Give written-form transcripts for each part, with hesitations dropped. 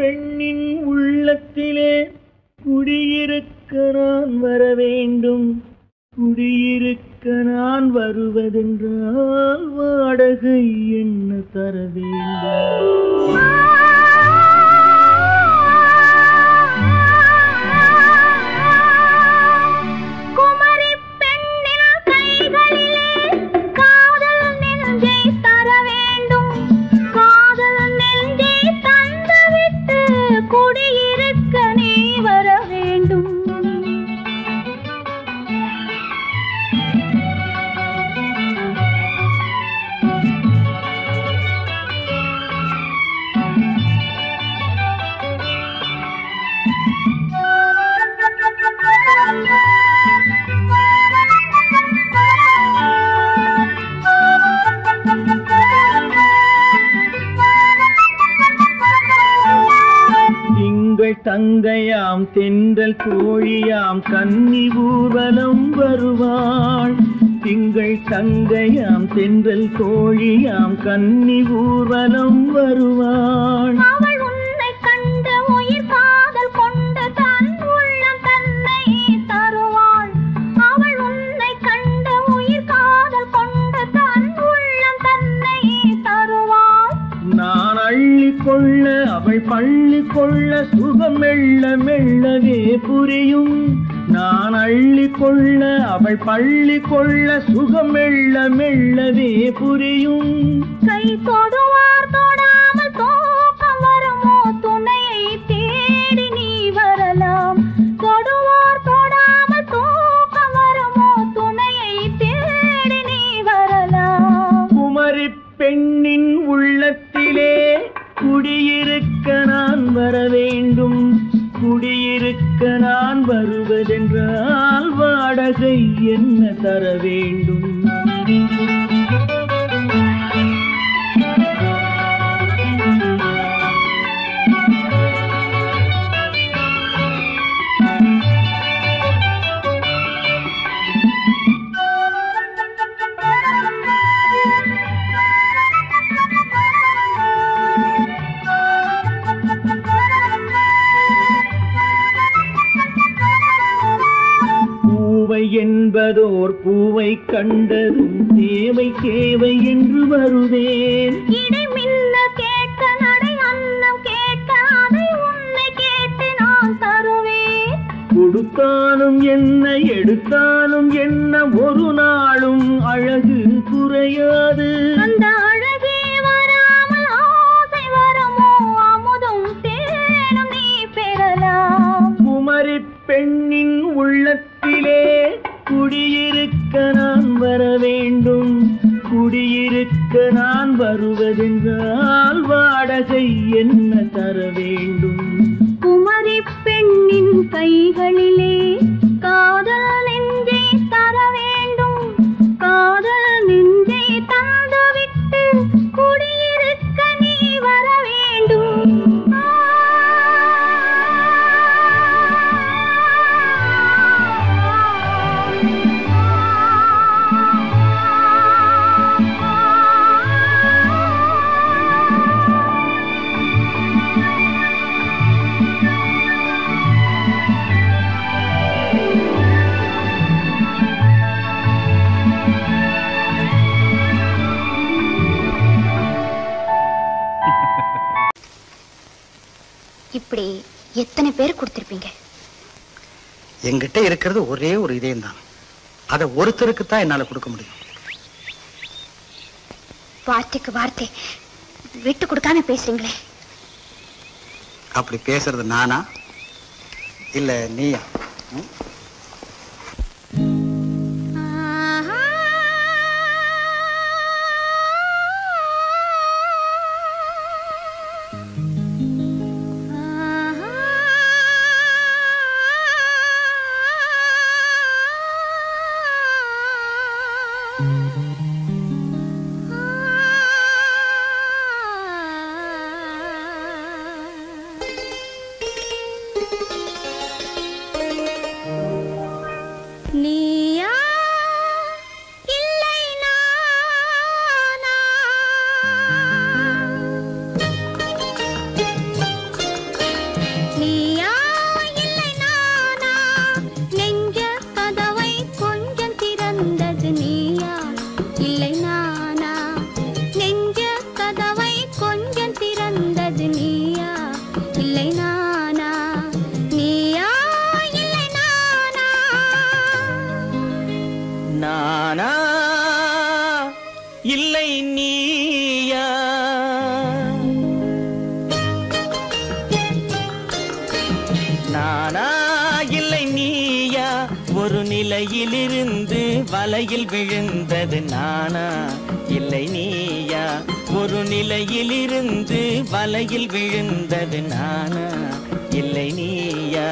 பெண்ணின் உள்ளத்திலே குடியிருக்க நான் வர வேண்டும். குடியிருக்க நான் வருவதென்றால் வாடகை என்ன தர வேண்டும்? தங்கையாம் தென்றல் தோழியாம் கன்னி ஊர்வலம் வருவாள். திங்கள் தங்கையாம் தென்றல் தோழியாம் கன்னி ஊர்வலம் வருவாள். அவள் உன்னை கண்ட உயிர் காதல் கொண்டு தன் உள்ளம் தன்னை தருவாள். அவள் உன்னை கண்ட உயிர் காதல் கொண்டு தன் உள்ளம் தன்னை தருவாள். நான் அள்ளி கொள்ள அவள் பள்ளி கொள்ள சுகம் மெல்ல மெல்லவே புரியும். நான் அள்ளி கொள்ள அவள் பள்ளி கொள்ள சுகம் மெல்ல மெல்லவே புரியும். கை தொடுவார் தொடாமல் தூக்கம் வருமோ? துணையை தேடி நீ வரலாம். தொடுவார் தொடாமல் தூக்கம் வருமோ? துணையை தேடி நீ வரலாம். குமரி பெண்ணின் உள்ளத்திலே குடியிருக்க நான் வர வேண்டும். குடியிருக்க நான் வருவதென்றால் வாடகை என்ன தர வேண்டும்? என்பதோர் பூவை கண்டதும் தேவை தேவை என்று வருவேன். இடை மின்ன கேட்க நடை அன்னம் கேட்க அதை உன்னை கேட்டு நான் தருவேன். கொடுத்தாலும் என்ன எடுத்தாலும் என்ன ஒரு நாளும் அழகு குறையாது. அந்த அழகே வராமல் ஆசை வரமோ? அமுதும் தேனும் நீ பெறலாம். குமரி பெண்ணின் உள்ளத்திலே குடியிருக்க நான் வர வேண்டும். குடியிருக்க நான் வருவதென்றால் வாடகை என்ன தர வேண்டும்? குமரி பெண்ணின் கைகளிலே காதல் நெஞ்சை தர வேண்டும். காதல் நெஞ்சை தந்துவிட்டு குடியிருக்க நீ வர வேண்டும். இப்படி எத்தனை பேர் கொடுத்திருப்பீங்க? என்கிட்ட இருக்கிறது ஒரே ஒரு இதயம் தான். அதை ஒருத்தருக்கு தான் என்னால கொடுக்க முடியும். வார்த்தைக்கு வார்த்தை விட்டு கொடுக்காம பேசுறீங்களே. அப்படி பேசுறது நானா இல்ல நீயா? நானா இல்லை நீயா? நானா இல்லை நீயா? ஒரு நிலையிலிருந்து வலையில் விழுந்தது நானா இல்லை நீயா? ஒரு நிலையிலிருந்து வலையில் விழுந்தது நானா இல்லை நீயா?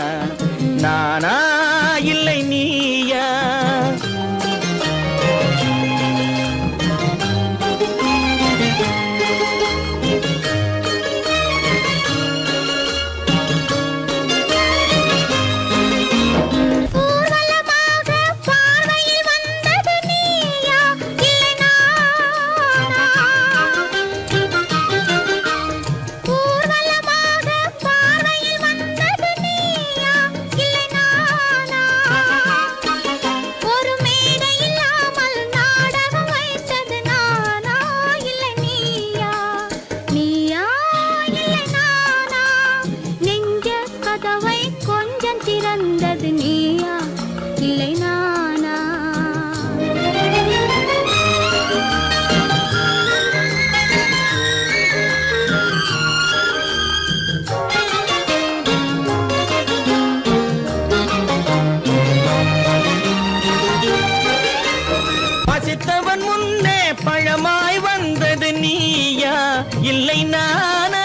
நானா இல்லை நீயா? இல்லை நானா?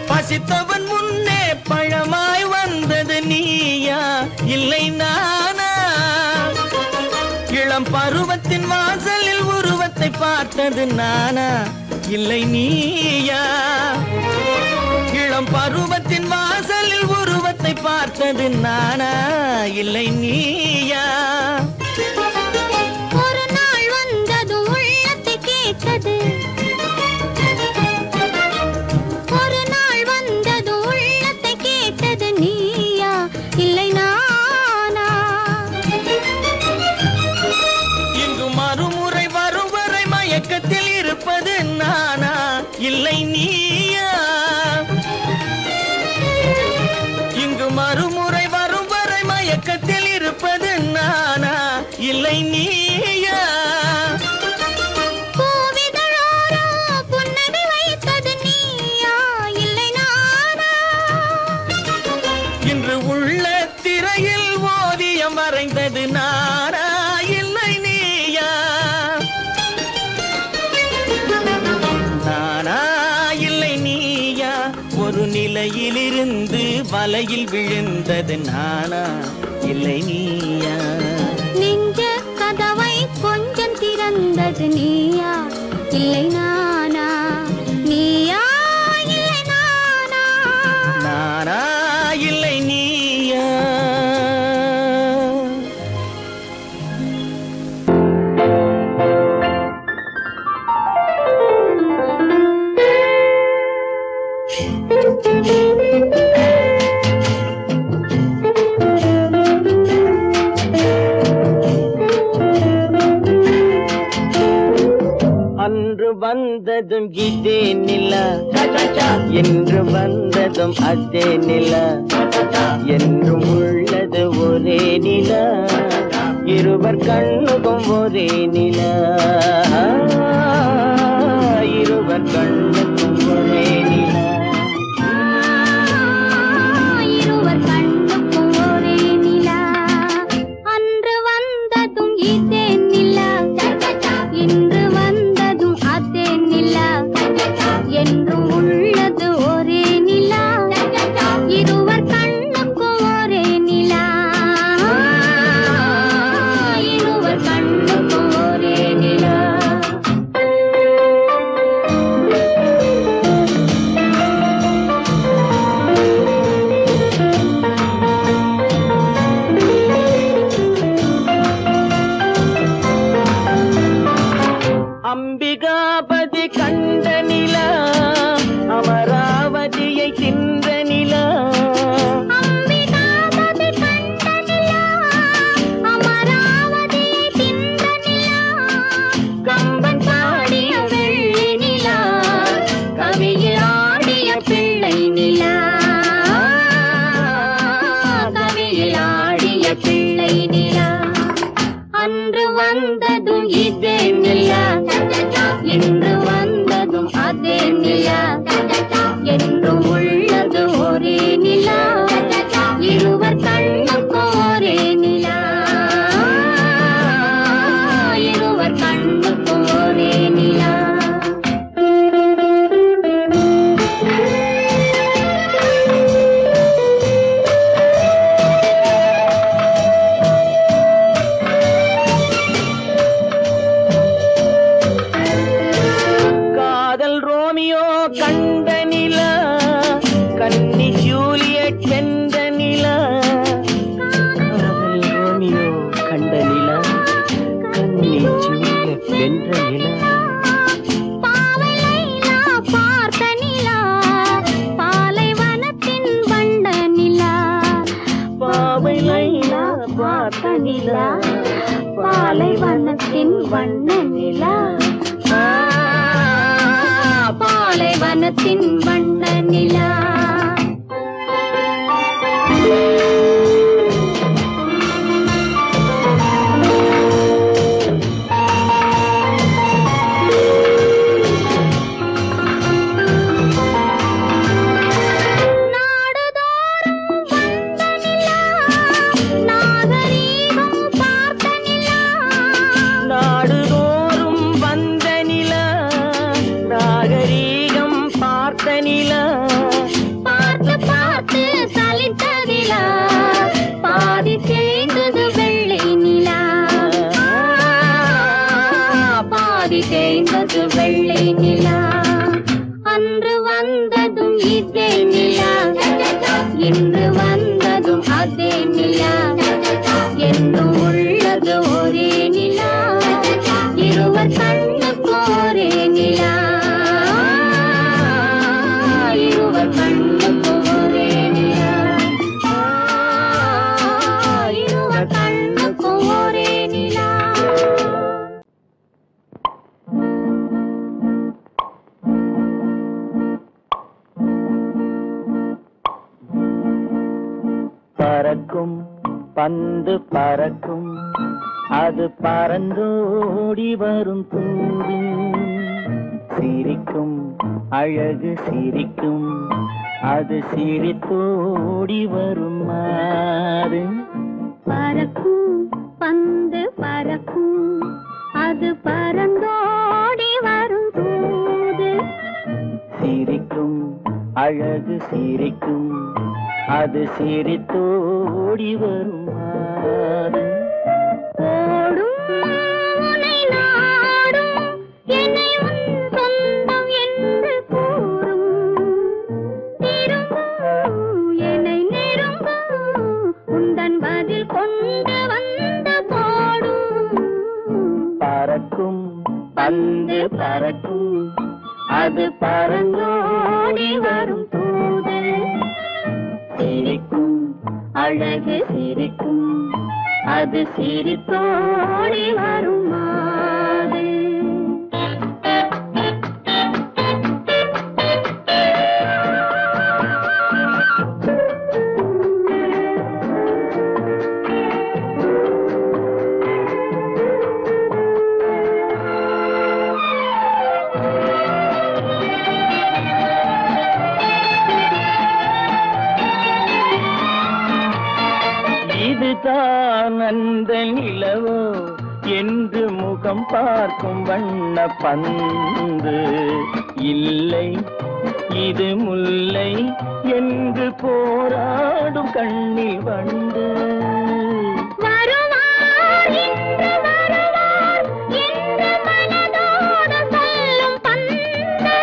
பசித்தவன் முன்னே பழமாய் வந்தது நீயா இல்லை நானா? இளம் பருவத்தின் வாசலில் உருவத்தை பார்த்தது நானா இல்லை நீயா? இளம் பருவத்தின் வாசலில் உருவத்தை பார்த்தது நானா இல்லை நீயா? ஒரு நாள் வந்தது உள்ளத்தை கேட்டது, ஒரு நாள் வந்தது உள்ளத்தை கேட்டது நீயா இல்லை நானா? இங்கு மறுமுறை வரும் வரை மயக்கத்தில் இருப்பது நானா இல்லை நீயா? இங்கு மறுமுறை வரும் வரை மயக்கத்தில் இருப்பது நானா இல்லை நீயா? பூவிதழோரோ புன்னகை வைத்தது நீயா இல்லை நானா? இன்று உள்ள திரையில் ஓவியம் வரைந்தது நானா இல்லை நீயா? நானா இல்லை நீயா? ஒரு நிலையிலிருந்து வலையில் விழுந்தது நானா இல்லை நீயா? நெஞ்ச கதவை கொஞ்சம் திறந்தது நீயா இல்லை நானா? நீயா இல்லை நானா? நானா இல்லை நீயா? அன்று வந்ததும் இதே நிலா, என்று வந்ததும் அதே நிலா, என்றும் உள்ளது ஒரே நிலா, இருவர் கண்ணுக்கும் ஒரே நிலா, இருவர் கண்ணுக்கும் ஒரே நிலா, இருவர் கண்ணுக்கும் ஒரே நிலா. அன்று வந்ததும் இதே நிலா, இன்று வந்ததும் அதே நிலா, என்றும் உள்ளது ஒரே நிலா, இருவர் கண்ணுக்கும் ஒரே நிலா, இருவர் கண்ணுக்கும் ஒரே நிலா. அதே நிலா என்றும் உள்ளது ஒரே நிலா இருவர் கண்ணுக்கும் ஒரே நிலா இருவர் கண்ணுக்கும் ஒரே நிலா பாலைவனத்தின் வண்ண நிலா பாலைவனத்தின் வண்ண நிலா வெள்ளை நிலா அன்று வந்ததும் இதே நிலா இன்று வந்ததும் அதே நிலா என்னும் உள்ளது ஒரே நிலா இருவர் கண்ணுக்கு ஒரே நிலா இருவர் கண்ணுக்கு ஒரே நிலா இருவர் கண்ணுக்கு ஒரே நிலா பறக்கும் பந்து பறக்கும் அது பறந்தோடி வரும் தூது சிரிக்கும் அழகு சிரிக்கும் அது சிரித்தோடி வரும் மாறு பறக்கும் பந்து பறக்கும் அது பறந்தோடி வரும் தூது சிரிக்கும் அழகு சிரிக்கும் அது சிரித்தோடி வரும் மாறு ஓடும் உன்னை நாடும் என்னை உன் சொந்தம் என்று கூறும் திரும்பும் என்னை நெருங்கும் உந்தன் பதில் கொண்டு வந்து போடும் பறக்கும் பந்து பறக்கும் அது பறந்தோடி வரும் தூது சிரிக்கும் அழகு சிரிக்கும் அது சிரித்தோடி வரும் மாறு இதுதான் அந்த நிலவோ என்று முகம் பார்க்கும் வண்ண பந்து இல்லை இது முல்லை என்று போராடும் கண்ணில் வந்து வருவார் என்று வருவார் என்று மனதோடு சொல்லும் பந்து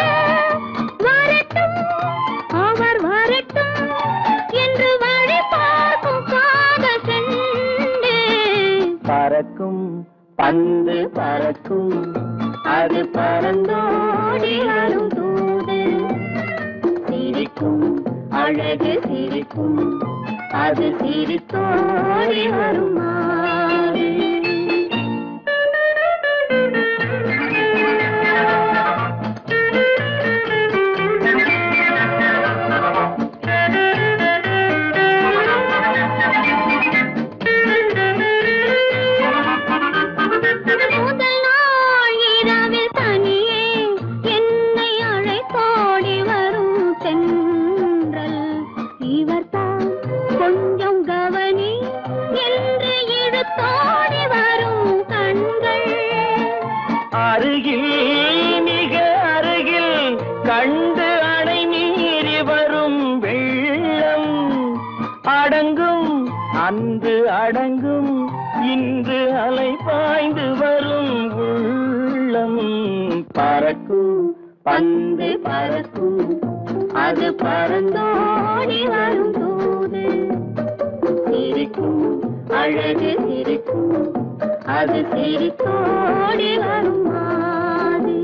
வரட்டும் அவர் வரட்டும் என்று வழி பார்க்கும் காதல் சென்று பறக்கும் பந்து பறக்கும் அது பறந்தோடி வரும் தூது சிரிக்கும் அழகு சிரிக்கும் அது சிரித்தோடி வரும் மாறு முதல் நாள் இரவில் தனியே என்னை கண்டு அணை மீறி வரும் வெள்ளம் அடங்கும் அன்று அடங்கும் இன்று அலை பாய்ந்து வரும் உள்ளம் பறக்கும் பந்து பறக்கும் அது பறந்தோடி வரும் போது சிரிக்கும் அழகு சிரிக்கும் அது சிரித்தோடி வரும் மாது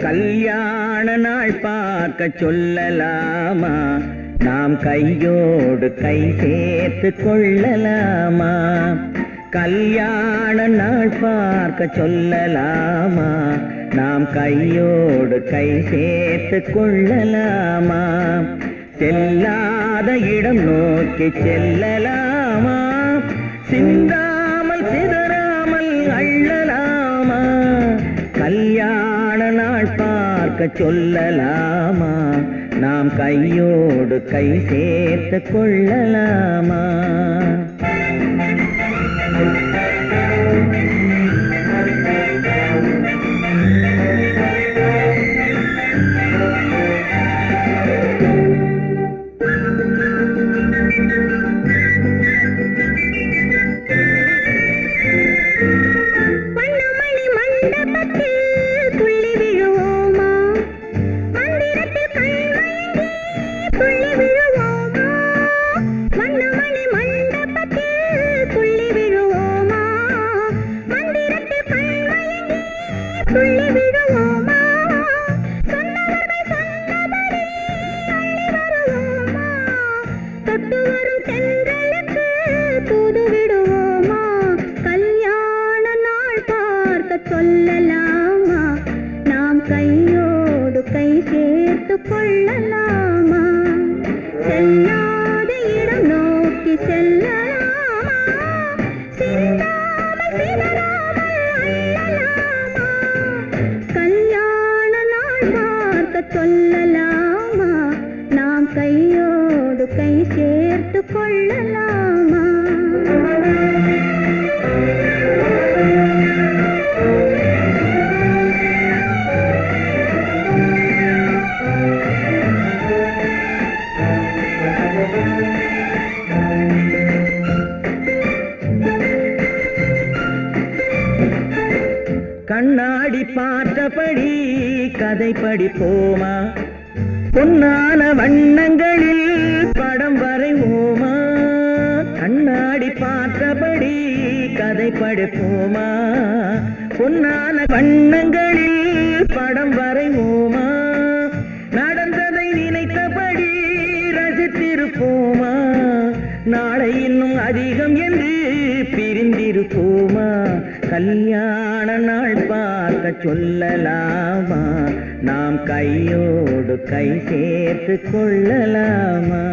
கல்யாண நாள் பார்க்க சொல்லலாமா நாம் கையோடு கை சேர்த்து கொள்ளலாமா கல்யாண நாள் பார்க்க சொல்லலாமா நாம் கையோடு கை சேர்த்து கொள்ளலாமா செல்லாத இடம் நோக்கி செல்லலாமா சிந்தாமல் சிதறாமல் அள்ளலாமா கல்யாண நாள் பார்க்க சொல்லலாமா நாம் கையோடு கை சேர்த்து கொள்ளலாமா கண்ணாடி பார்த்தபடி கதை படிப்போமா பொன்னான வண்ணங்களில் படம் வரைவோமா கண்ணாடி பார்த்தபடி கதை படிப்போமா பொன்னான வண்ணங்களில் படம் வரைவோமா நடந்ததை நினைத்தபடி ரசித்திருப்போமா நாளை இன்னும் அதிகம் என்று பிரிந்திருப்போமா கல்யாண நாள் பார்க்க சொல்லலாமா நாம் கையோடு கை சேர்த்து கொள்ளலாமா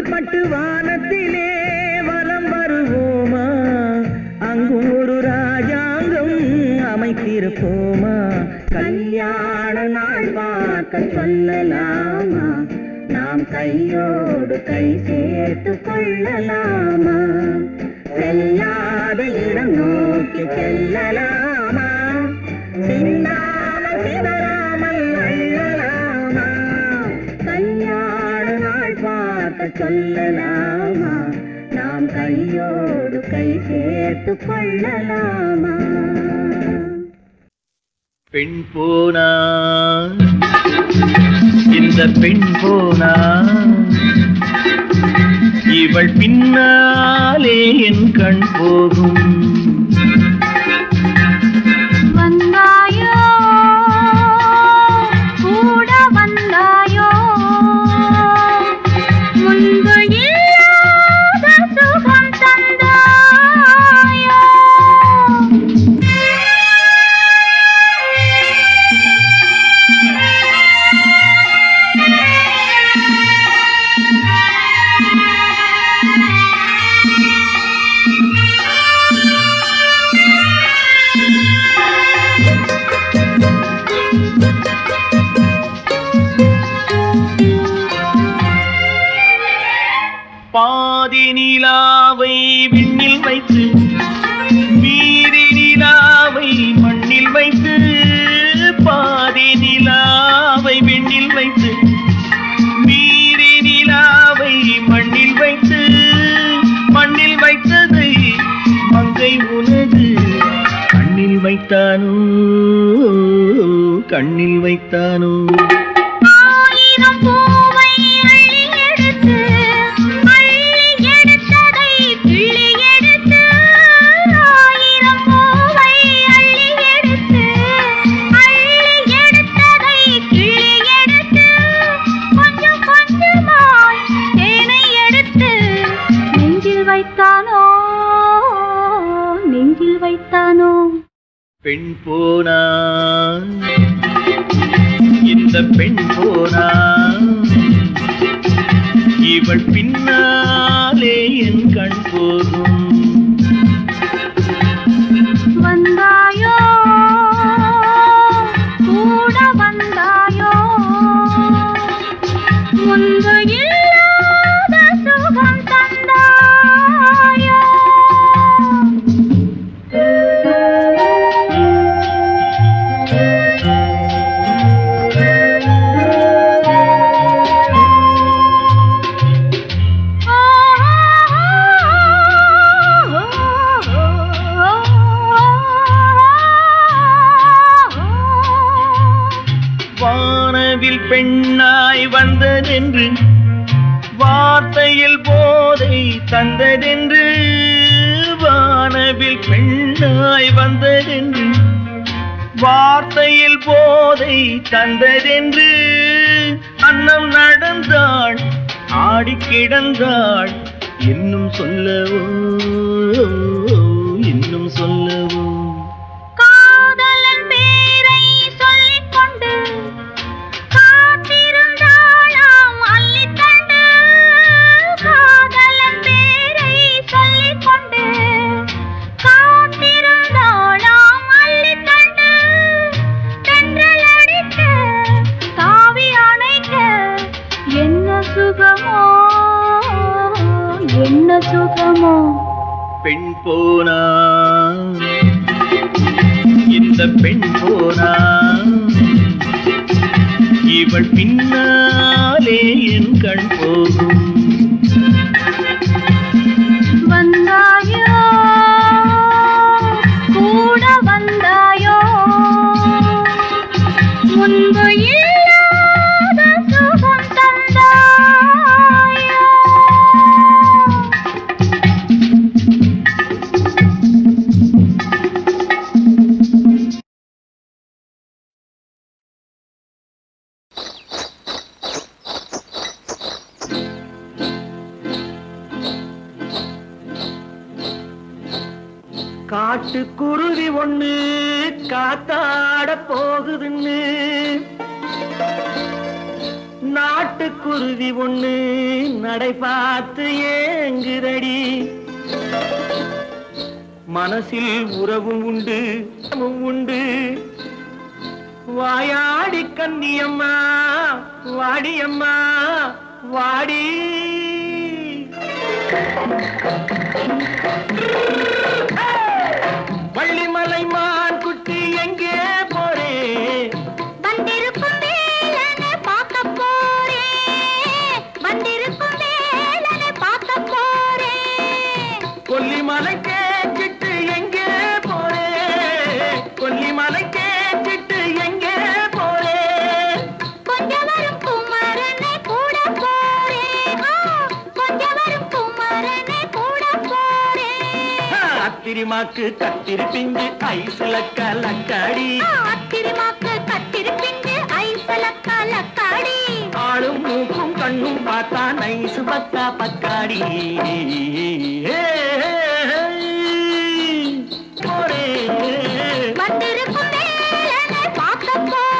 பட்டு வானத்திலே வலம் வருவோமா அங்கும் ஒரு ராஜாங்கம் அமைத்திருப்போமா கல்யாண நாள் பார்க்க சொல்லலாமா நாம் கையோடு கை சேர்த்து கொள்ளலாமா செல்லாத இடம் நோக்கி செல்லலாமா சிந்தாமல் சிதறாமல் அள்ளலாமா கல்யாண பார்க்க சொல்லலாமா நாம் கையோடு கை சேர்த்து கொள்ளலாமா பெண் போனா இந்த பெண் போனா இவள் பின்னாலே என் கண் போகும் வந்தாயோ கூட வந்தாயோ முன்பு இல்லாத சுகம் தந்தாயோ பாதி நிலாவை விண்ணில் வைத்து மீதி நிலாவை மண்ணில் வைத்து பாதி நிலாவை விண்ணில் வைத்து மீதி நிலாவை மண்ணில் வைத்து மண்ணில் வைத்ததை மங்கை உனது கண்ணில் வைத்தானோ கண்ணில் வைத்தானோ ஆயிரம் பூவை அள்ளி எடுத்து கிள்ளி எடுத்து ஆயிரம் பூவை அள்ளி எடுத்து எடுத்ததை கிள்ளி எடுத்து கொஞ்சம் கொஞ்சமாய் தேனை எடுத்து நெஞ்சில் வைத்தானோ நெஞ்சில் வைத்தானோ பெண் போனா இந்த பெண் போனா இவள் பின்னாலே என் கண் போகும் வந்தாயோ கூட வந்தாயோ முன்பு இல்லாத சுகம் தந்தாயோ வானவில் பெண்ணாய் வந்ததென்று வார்த்தையில் போதை தந்ததென்று வானவில் பெண்ணாய் வந்ததென்று வார்த்தையில் போதை தந்ததென்று அன்னம் நடந்தாள் ஆடி கிடந்தாள் இன்னும் சொல்லவோ இன்னும் சொல்லவோ காதலன் பேரை சொல்லிக் கொண்டு காத்திருந்தாளாம் அள்ளித்தண்டு காதலன் பேரை சொல்லிக் கொண்டு காத்திருந்தாளாம் அள்ளித்தண்டு தென்றல் அடிக்க தாவி அணைக்க என்ன சுகமோ என்ன சுகமோ பெண் போனா இந்த பெண் போனா இவள் பின்னாலே என் கண் போகும் வந்தாயோ கூட வந்தாயோ முன்பு இல்லாத சுகம் தந்தாயோ காட்டுக்குருவி ஒண்ணு காத்தாட போகுதுன்னு நாட்டுக்குருவி ஒண்ணு நடை பார்த்து ஏங்குதடி மனசில் உறவும் உண்டு உண்டு வாயாடி கன்னியம்மா வாடியம்மா வாடி வள்ளிமலை மான் குட்டி எங்கே போறே வந்திருக்கும் வேலனை பார்க்க போறேன் வந்திருக்கும் அத்திரிமாக்கு கத்திருப்பிஞ்சு ஐசுல கலக்காடி அத்திரிமாக்கு கத்திருப்பிஞ்சு ஐசுல கலக்காடி ஆளும் மூக்கும் கண்ணும் பார்த்தா நைசு பக்கா பக்காடி வந்திருக்கும் மேலனை பார்க்க போறேன்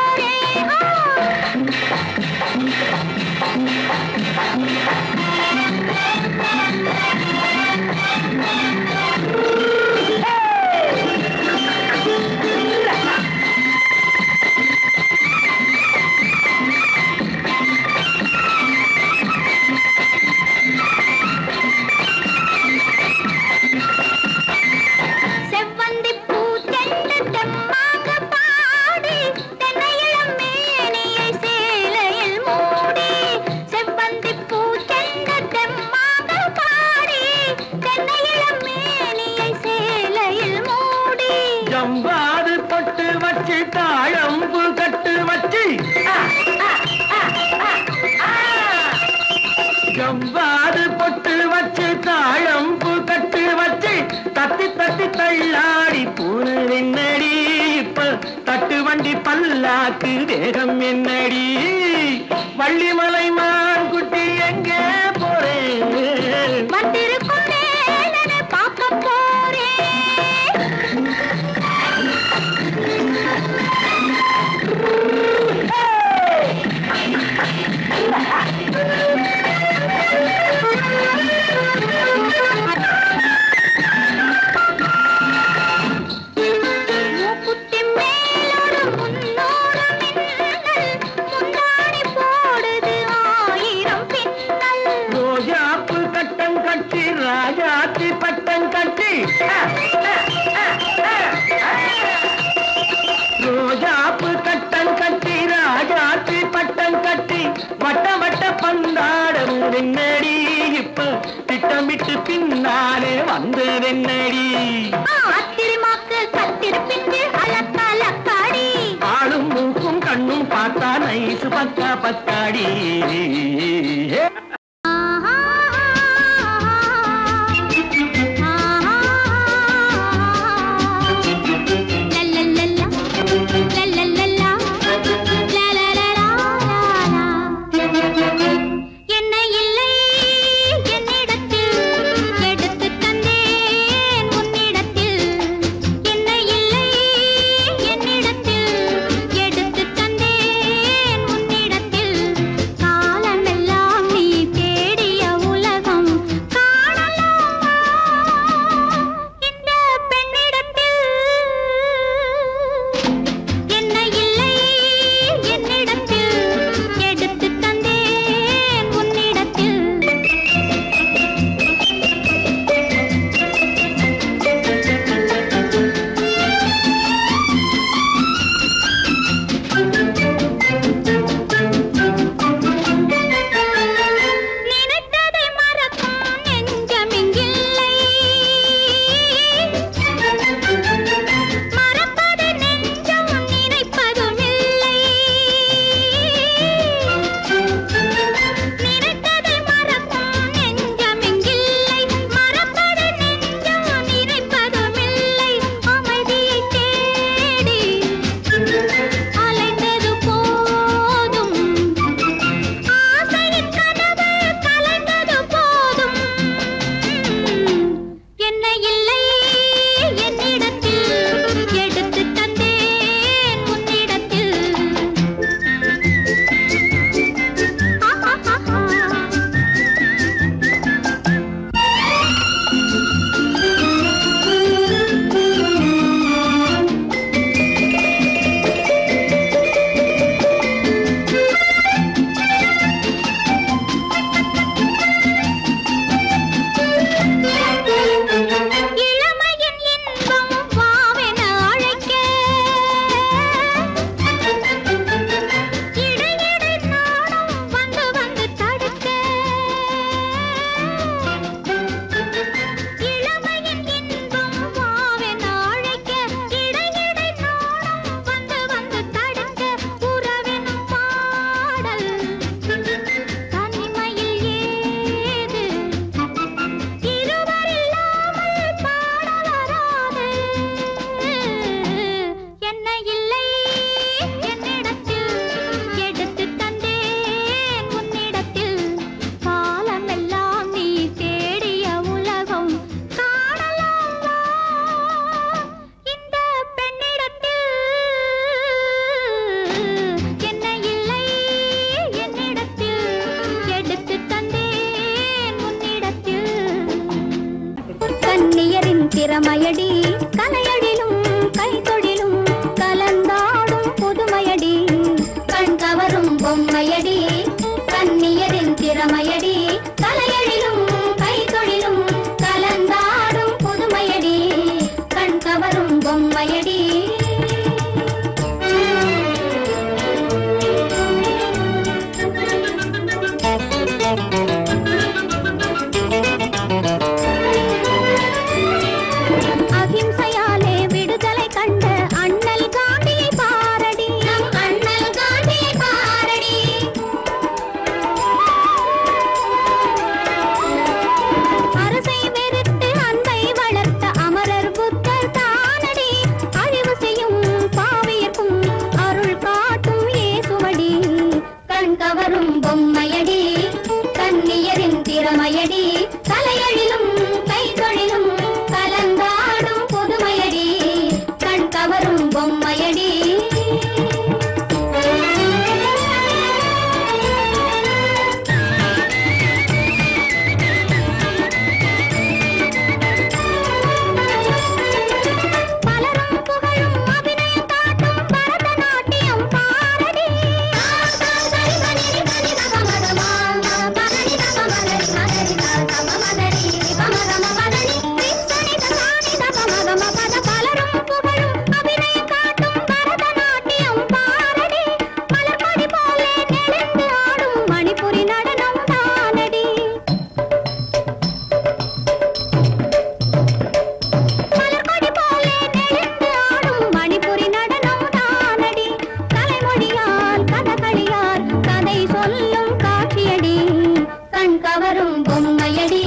தாழம்பு கட்டு வச்சு ஜவ்வாது பொட்டு வச்சு தாழம்பு கட்டு வச்சு தத்தி தத்தி தள்ளாடி பூனை என்னடி இப்ப தட்டு வண்டி பல்லாக்கு வேகம் என்னடி வள்ளிமலை மான் குட்டி எங்கே போறேன் வந்திருக்கும் மேலனை பார்க்க போறேன் ராஜாத்தி பட்டம் கட்டி ரோஜாப்பு கட்டம் கட்டி ராஜாத்தி பட்டம் கட்டி வட்ட வட்ட பந்தாடம் என்னடி இப்ப திட்டமிட்டு பின்னாலே வந்து என்னடி அத்திரிமாக்கு கத்திருப்பிஞ்சு அலக்காடி ஆளும் மூக்கும் கண்ணும் பார்த்தா நைசு பக்கா பக்காடி காலமெல்லாம் நீ திறமையடி தலையெழிலும் கைத்தொழிலும் கலந்தாடும் புதுமையடி கண் கவரும் பொம்மையடி அகிம்சையாலே விடுதலை கண்ட அண்ணல் காந்தியை பாரடி நம் அண்ணல் காந்தியை பாரடி அரசை வெறுத்து அன்பை வளர்த்த அமரர் புத்தர் தானடி அழிவு செய்யும் பாவியர்க்கும் அருள் காட்டும் இயேசுவடி கண் கவரும் பொம்மையடி கன்னியரின் திறமையடி தலையெழிலும் கைத்தொழிலும் கலந்தாடும் புதுமையடி கண் கவரும் பொம்மையடி பலரும் புகழும் அபிநயம் காட்டும் பரதநாட்டியம் பாரடி பலரும் புகழும் அபிநயம் காட்டும் பரதநாட்டியம் பாரடி மலர்கொடி போலே நெளிந்து ஆடும் மணிப்புரி நடனம் தானடி மலர்கொடி போலே நெளிந்து ஆடும் மணிப்புரி நடனம் தானடி தலைமொழியால் கதகளியால் கதை சொல்லும் காட்சியடி கண் கவரும் பொம்மையடி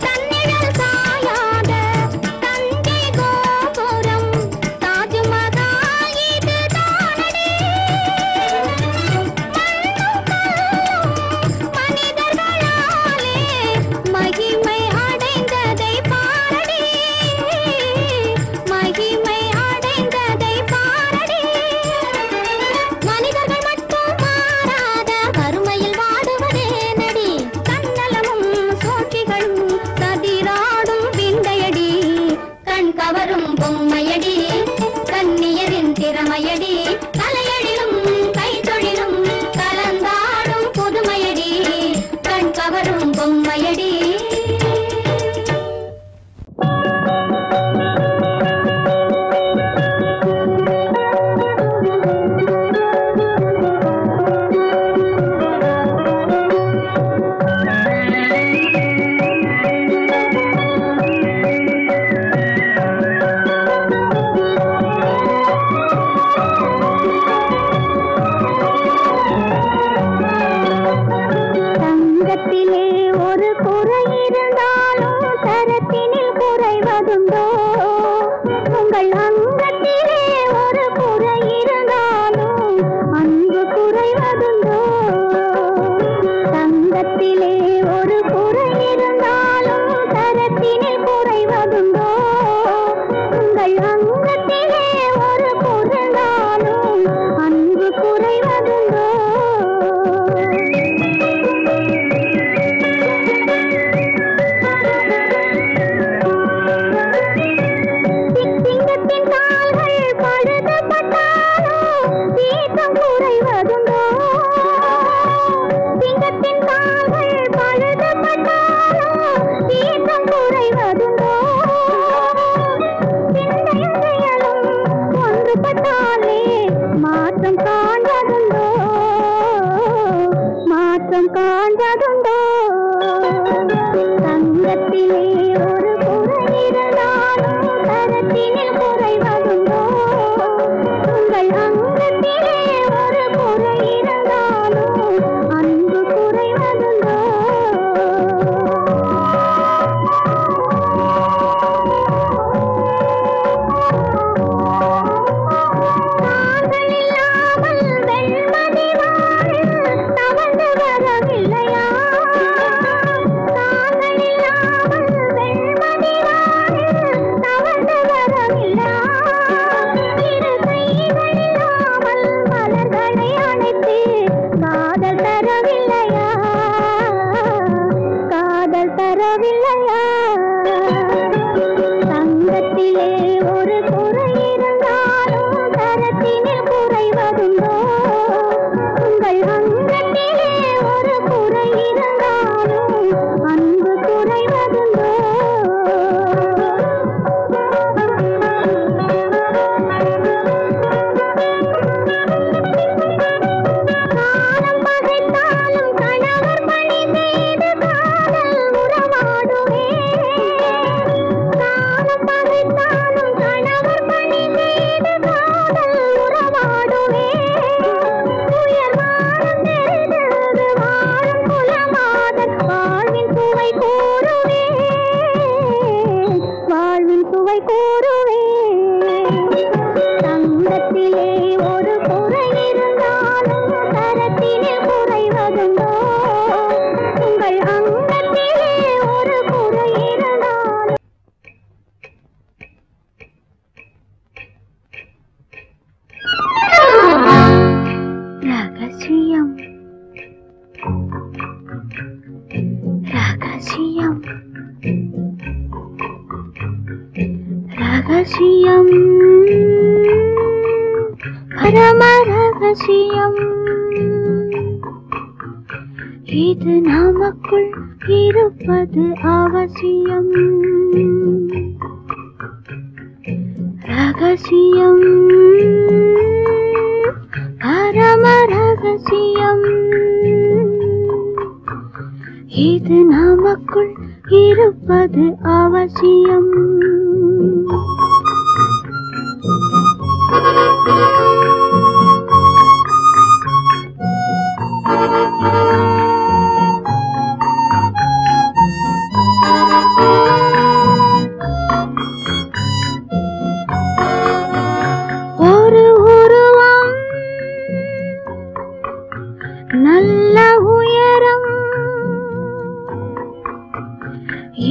தன்னிழல் சாயாத தஞ்சை கோபுரம் தாஜ்மஹால் இது தானடி மனிதர்களாலே மகிமை அடைந்ததை பாரடி மகிமை அடைந்ததை பாரடி மனிதர்கள் மட்டும் மாறாத வறுமையில் வாடுவதே நடி தன்னலமும் சோற்றிகளும் கதிராடும் விந்தையடி கண் கவரும் பொம்மையடி கன்னியரின் திறமையடி தலையெழிலும் கைத்தொழிலும் கலந்தாடும் புதுமையடி கண் கவரும் பொம்மையடி தங்கத்திலே ஒரு குறை இருந்தாலும் தரத்தினில் குறைவதுண்டோ உங்கள் அங்கத்திலே ஒரு குறை இருந்தாலும் அன்பு குறைவதுண்டோ தங்கத்திலே ஒரு குறை இருந்தாலும் தரத்தினில் குறைவதுண்டோ உங்கள் அங்கத்திலே ஒரு குறைந்தாலும் அன்பு குறைவதுண்டோ சிங்கத்தின் கால்கள் பழுதுபட்டாலோ சீற்றம் குறைவதுண்டோ சிங்கத்தின் கால்கள் பழுதுபட்டாலோ சீற்றம் குறைவதுண்டோ சிந்தையும் செயலும் ஒன்றுபட்டாலே மாற்றம் காண்பதுண்டோ மாற்றம் காண்பதுண்டோ தங்கத்திலே ஒரு குறை இருந்தாலும் தரத்தினில் குறைவதுண்டோ உங்கள் அங்கத்திலே ஒரு குறை இருந்தாலும் அன்பு குறைவதுண்டோ தாங்கள் இல்லாமல் வெண்மதி வாழில் தவழ்ந்து வரவில்லையா தாங்கள் இல்லாமல் வெண்மதி வாழில் தவழ்ந்து வரவில்லையா ரகசியம் பரம ரகசியம் இது நமக்குள் இருப்பது அவசியம் ரகசியம் பரம ரகசியம் இது நமக்குள் இருப்பது அவசியம் ஒரு உருவம் நல்ல உயரம்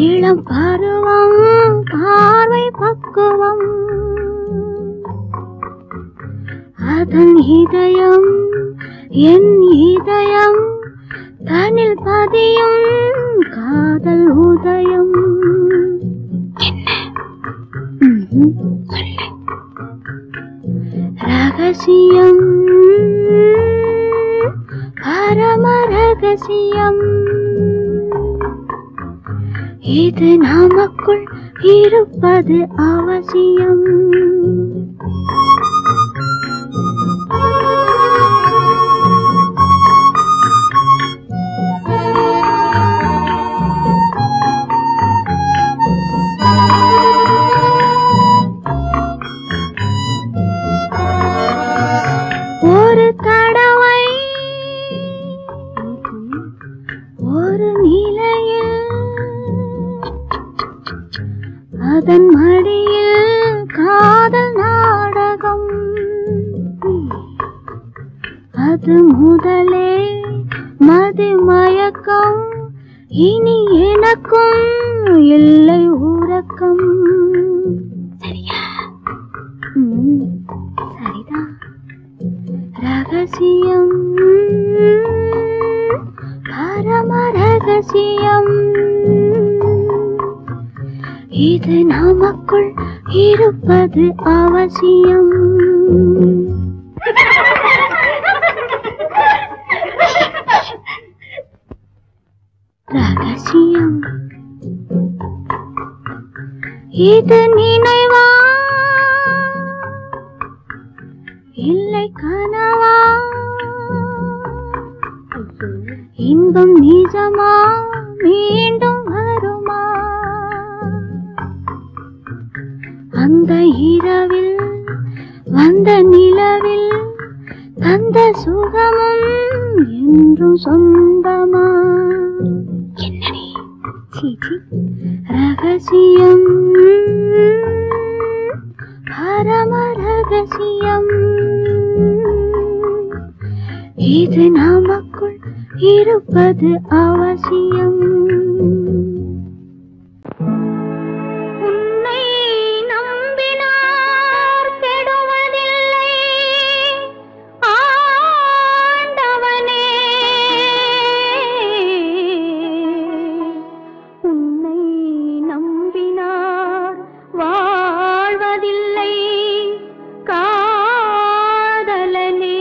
இளம் பருவம் பார்வை பக்குவம் அதன் இதயம் என் இதயம் தனில் பதியும் காதல் உதயம் ரகசியம் பரம ரகசியம் இது நமக்குள் இருப்பது அவசியம் ஒரு தடவை ஒரு நிலையில் அதன் மடியில் காதல் நாடகம் அது முதலே மதிமயக்கம் இனி எனக்கும் இல்லை உறக்கம் சரியா சரிதான் ரகசியம் பரம ரகசியம் இது நமக்குள் இருப்பது அவசியம் ரகசியம் இது நினைவா இல்லை கனவா இன்பம் நிஜமா மீண்டும் வருமா அந்த இரவில் வந்த நிலவில் தந்த சுகமும் என்றும் சொந்தமா என்னடி சீச்சி ரகசியம் பரம ரகசியம் இது நமக்குள் இருப்பது அவசியம் உன்னை நம்பினார் கெடுவதில்லை ஆண்டவனே உன்னை நம்பினார் வாழ்வதில்லை காதலனே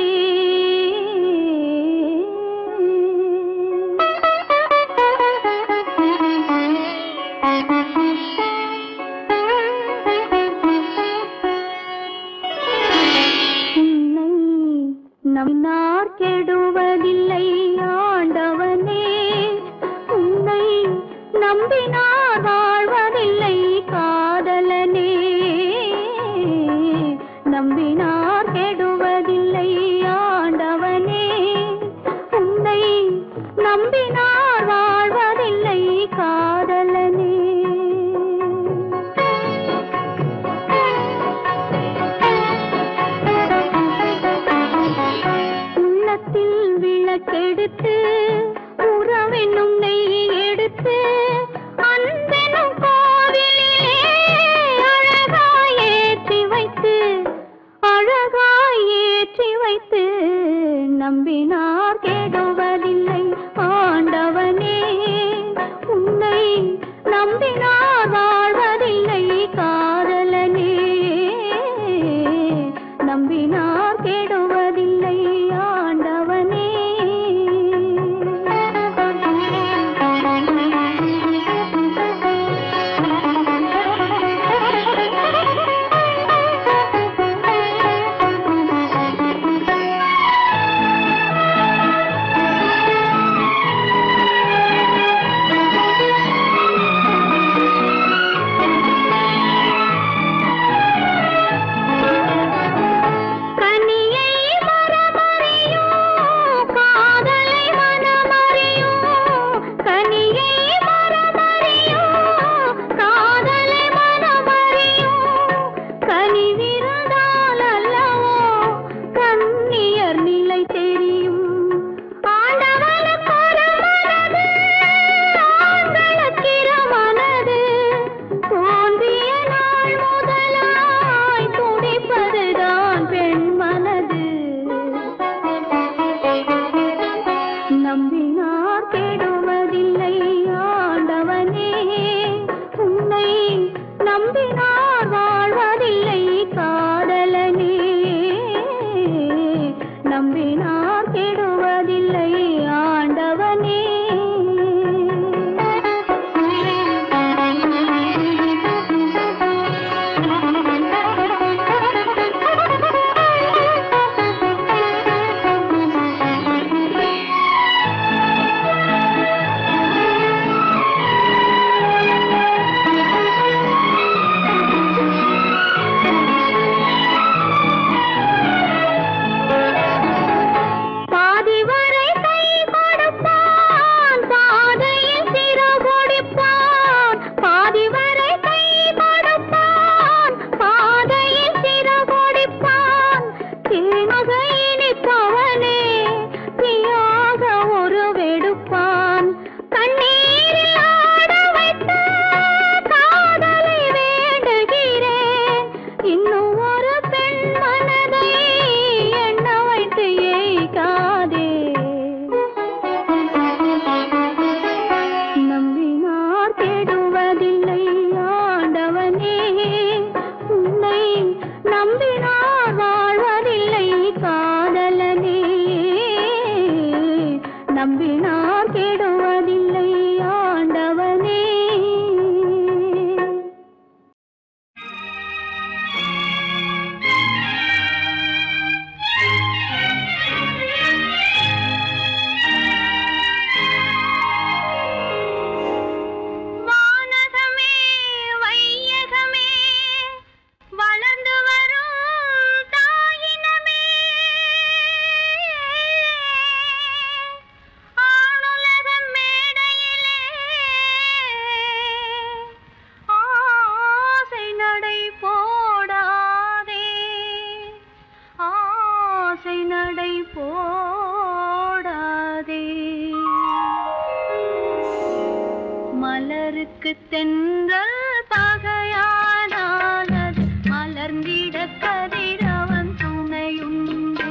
மலருக்கு தென்றல் பகையானால் அது மலர்ந்திட கதிரவன் துணையுண்டு.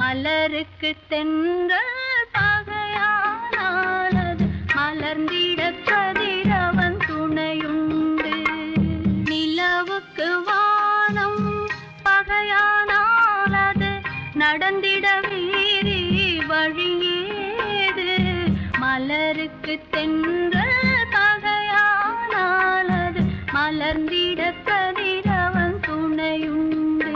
மலருக்கு தென்றல் பகையானால் அது மலர்ந்திட கதிரவன் துணையுண்டு. நிலவுக்கு வானம் பகையானால் அது நடந்திட வேறே வழியேது. மலருக்கு தென்றல் பகையானால் அது மலர்ந்திட கதிரவன் துணையுண்டு.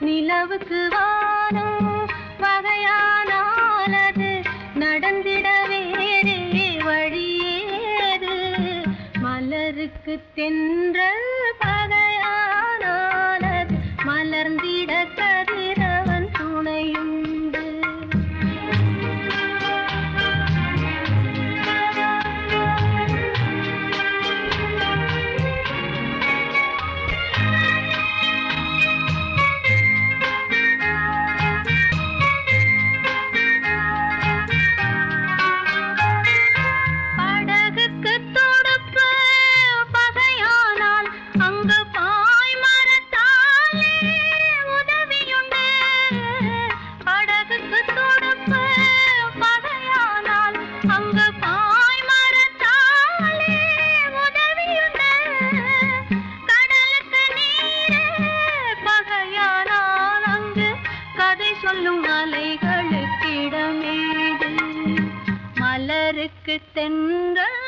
நிலவுக்கு வானம் பகையானால் அது நடந்திட வேறே வழியேது. மலருக்கு தென்றல் பகையானால் அது மலர்ந்திட கதிரவன் துணையுண்டு. சொல்லும் அலைகளுக்கிடமேது. மலருக்கு தென்றல்